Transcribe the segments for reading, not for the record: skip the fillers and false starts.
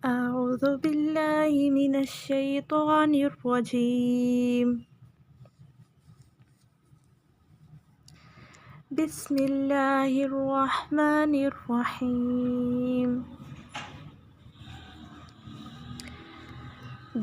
أعوذ بالله من الشيطان الرجيم. بسم الله الرحمن الرحيم.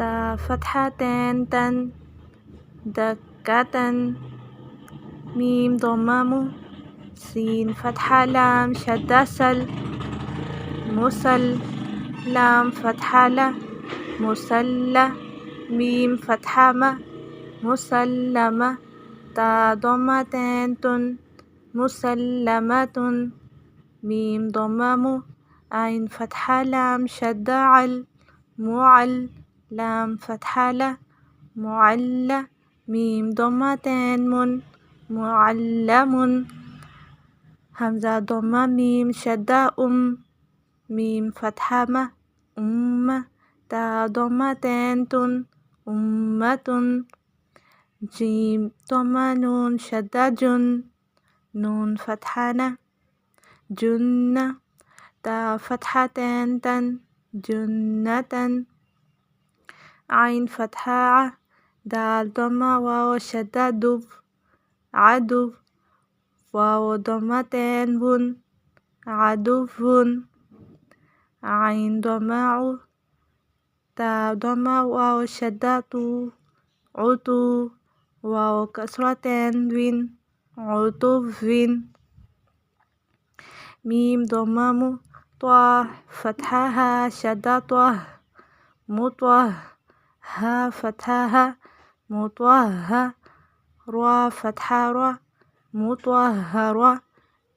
تا فتحة تن تن دكة ميم ضمم سين فتحة لام شدة سل مسل لام فتحة لا مسلة ميم فتحة ما مسلمة تا ضمة تن مسلمة ميم ضمم عين فتحة لام شدة عل معل لام فتحة لا معلة ميم ضمتين معلم همزة ضمة ميم شدة ميم فتحة ما تا ضمتين أمة جيم ضمة نون شدة نون فتحة جنة تا فتحتين تن جنة عين فتحة دال ضمة واو شدة عدو واو ضمتين عدو عين ضمة تا ضمة واو شدة عطو واو كسرتين عطو ميم ضمة طه فتحها شدة مطوه ها فتحها مطوه را فتحة را مطهرة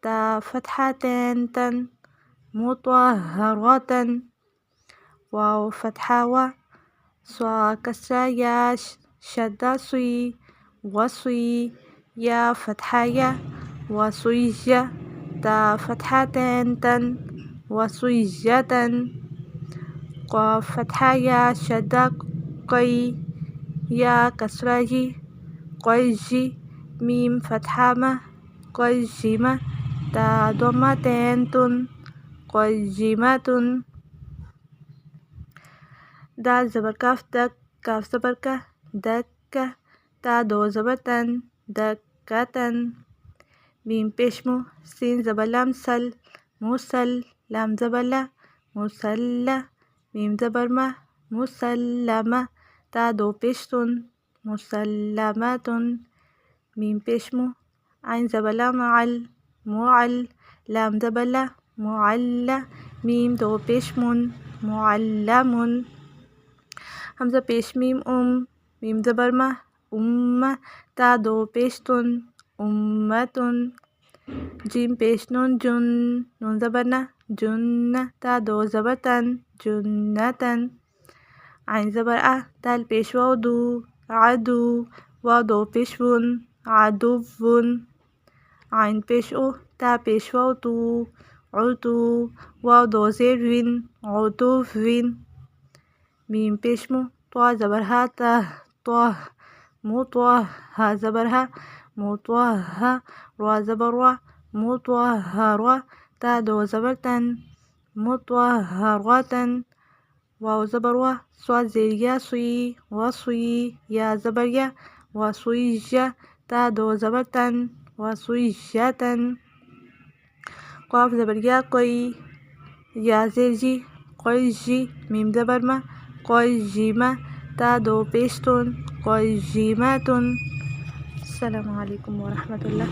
تا فتحتين تن مطهرة واو فتحة و صا كسرة يا شدة صي وصي يا فتحة يا وصيجة تا فتحتين تن وصيجة قاف فتحة يا شدة قي يا كسرة قيجي ميم فتحة ما قيجمة تا ضمتين قيجمة دال زبر كاف دك كاف زبر كه دكة تا دو زبر تن دكة ميم بشمو سين زبر لام سل مسل لام زبر لا مسلة ميم زبر ما مسلمة تا دو بشتون مسلمة ميم بشمو عين زبر لا معل لام زبر لا معلة ميم دو بشمون معلم همزة پیش ميم ميم زبر ما تا دو بشتون أمة جيم پیش نون نون زبر نا جنة تا دو زبر تن جنة عين زبر دال پیش واو عدو واو دو پیش عدو عين پیش تا پیش واو عدو واو دو زیر عدو ميم پیش طا زبر ها طه مطوه ها زبر ها مطوه را زبر را مطهرة تا دو زبر تن مطهرة واو زبر و صاد زیر یا صي وصي يا زبر يا وصيجة تا دو زبر تن وصيجة قاف زبر يا قي يا زیر جي قيجي ميم زبر ما قيجمة تا دو بشتون قيجمة السلام عليكم ورحمة الله.